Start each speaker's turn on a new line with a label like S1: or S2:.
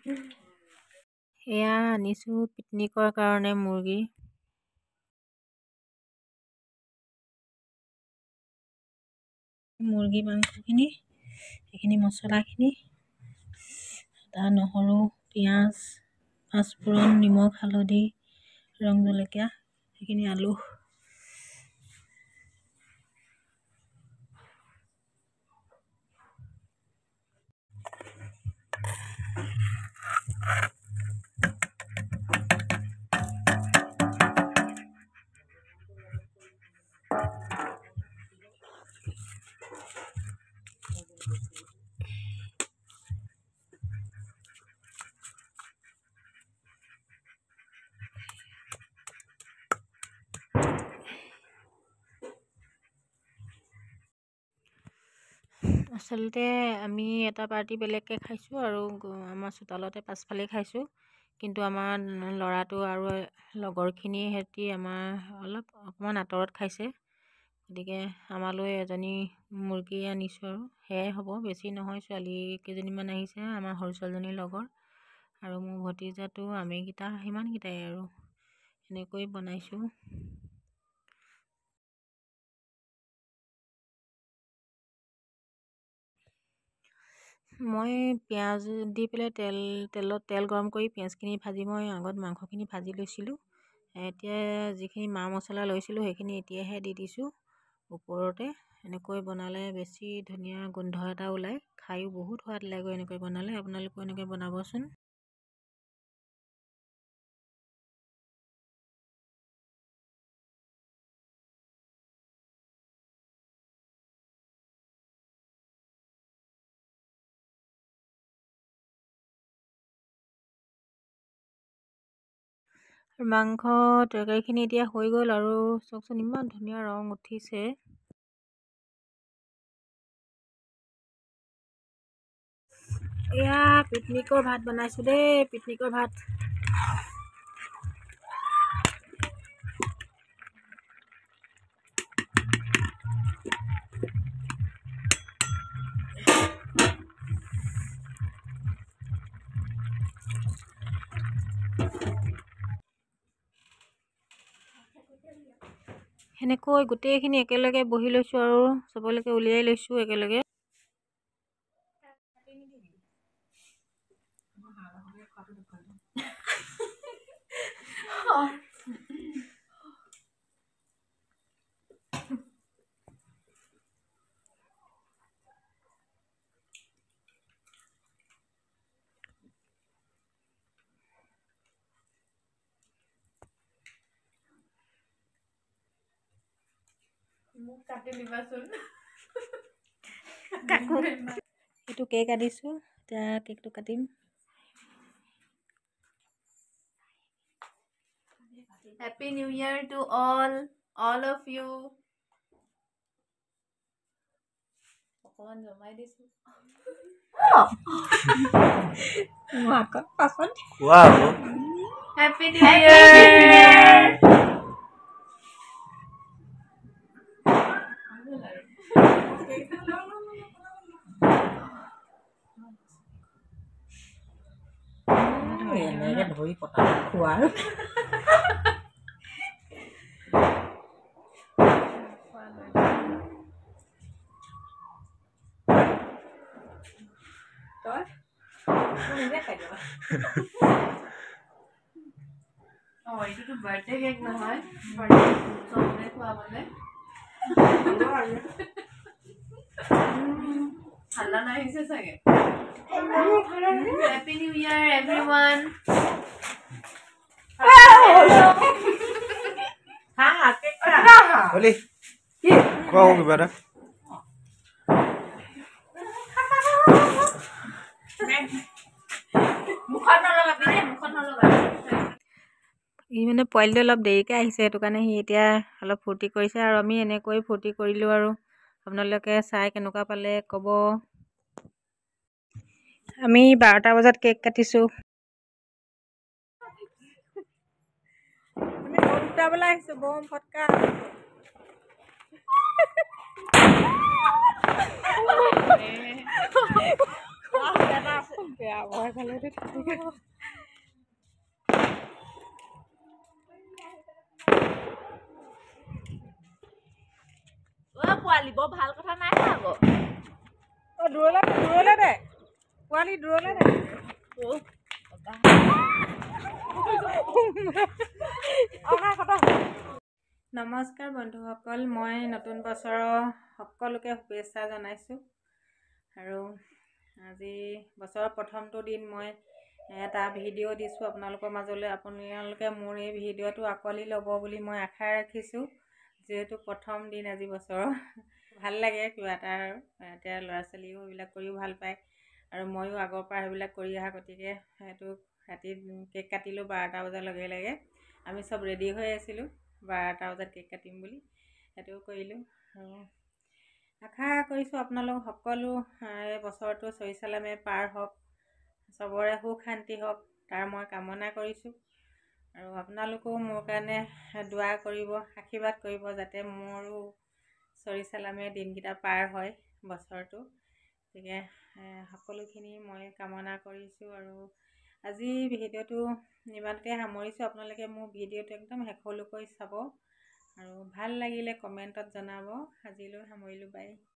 S1: এয়া আনিছোঁ পিকনিকৰ কাৰণে মুৰ্গী। মুৰ্গী মাংসখিনি, এইখিনি মছলাখিনি, আদা নহৰু পিঁয়াজ পাঁচফোৰণ নিমখ হালধি ৰং জলকীয়া, সেইখিনি আলু। আচলতে আমি এটা পাৰ্টি বেলেগকৈ খাইছোঁ আৰু আমাৰ চোতালতে পাছফালে খাইছোঁ, কিন্তু আমাৰ ল'ৰাটো আৰু লগৰখিনি সৈতে আমাৰ অকণমান আঁতৰত খাইছে। গতিকে আমালৈ এজনী মুৰ্গী আনিছোঁ আৰু সেয়াই হ'ব, বেছি নহয়। ছোৱালী কেইজনীমান আহিছে, আমাৰ সৰু ছোৱালীজনীৰ লগৰ আৰু মোৰ ভতিজাটো, আমিকেইটা সিমানকেইটাই আৰু এনেকৈ বনাইছোঁ। মই পিঁয়াজ দি পেলাই তেলত তেল গৰম কৰি পিঁয়াজখিনি ভাজি মই আগত মাংসখিনি ভাজি লৈছিলোঁ। এতিয়া যিখিনি মা মছলা লৈছিলোঁ সেইখিনি এতিয়াহে দি দিছোঁ ওপৰতে। এনেকৈ বনালে বেছি ধুনীয়া গোন্ধ এটা ওলায়, খায়ো বহুত সোৱাদ লাগে এনেকৈ বনালে। আপোনালোকেও এনেকৈ বনাবচোন। মাংস তৰকাৰীখিনি এতিয়া হৈ গ'ল আৰু চাওকচোন ইমান ধুনীয়া ৰং উঠিছে। এয়া পিকনিকৰ ভাত বনাইছোঁ দেই, পিকনিকৰ ভাত। সেনেকৈ গোটেইখিনি একেলগে বহি লৈছোঁ আৰু চবলৈকে উলিয়াই লৈছোঁ একেলগে। মোক কাটি দিবাচোন। এইটো কেক আনিছোঁ, এতিয়া কেকটো কাটিম। Happy New Year to all of you. অকমান জমাই দিছোঁ। Happy New Year. এনেকে ধৰি পতা খোৱা আৰু এইটোতো বাৰ্থডে কেক নহয়, চবৰে খোৱাবলে ঠাণ্ডা নাহিছে চাগে। Happy New Year everyone.
S2: Oli, kau gimana?
S1: মানে পোৱালিটো অলপ দেৰিকৈ আহিছে, সেইটো কাৰণে সি এতিয়া অলপ ফূৰ্তি কৰিছে আৰু আমি এনেকৈ ফূৰ্তি কৰিলোঁ আৰু। আপোনালোকে চাই কেনেকুৱা পালে ক'ব। আমি 12টা বজাত কেক কাটিছোঁ। আমি বম ফুটাবলৈ আহিছোঁ, বম ফটকা। বেয়া
S3: পোৱালি বৰ ভাল কথা নাই আকৌ
S4: দূৰলৈ দে পোৱালি দূৰলৈ দে
S1: নমস্কাৰ বন্ধুসকল, মই নতুন বছৰৰ সকলোকে শুভেচ্ছা জনাইছোঁ। আৰু আজি বছৰৰ প্ৰথমটো দিন মই এটা ভিডিঅ' দিছোঁ আপোনালোকৰ মাজলৈ। আপোনালোকে মোৰ এই ভিডিঅ'টো আঁকোৱালি ল'ব বুলি মই আশা ৰাখিছোঁ, যিহেতু প্ৰথম দিন আজি বছৰৰ। ভাল লাগে কিবা এটা, আৰু এতিয়া ল'ৰা ছোৱালীও সেইবিলাক কৰিও ভাল পায় আৰু ময়ো আগৰ পৰা সেইবিলাক কৰি অহা, গতিকে সেইটো ৰাতি কেক কাটিলোঁ 12টা বজাৰ লগে লগে। আমি চব ৰেডি হৈ আছিলোঁ 12টা বজাত কেক কাটিম বুলি, সেইটোও কৰিলোঁ। আৰু আশা কৰিছোঁ আপোনালোক সকলো এই বছৰটো চৰিচালামে পাৰ হওক, চবৰে সুখ শান্তি হওক, তাৰ মই কামনা কৰিছোঁ। আৰু আপোনালোকেও মোৰ কাৰণে দোৱা কৰিব, আশীৰ্বাদ কৰিব, যাতে মোৰো চৰিচালামে দিনকেইটা পাৰ হয় বছৰটো। গতিকে সকলোখিনি মই কামনা কৰিছোঁ। আৰু আজি ভিডিঅ'টো ইমানতে সামৰিছোঁ। আপোনালোকে মোৰ ভিডিঅ'টো একদম শেষলৈকৈ চাব আৰু ভাল লাগিলে কমেণ্টত জনাব। আজিলৈ সামৰিলোঁ, বাই।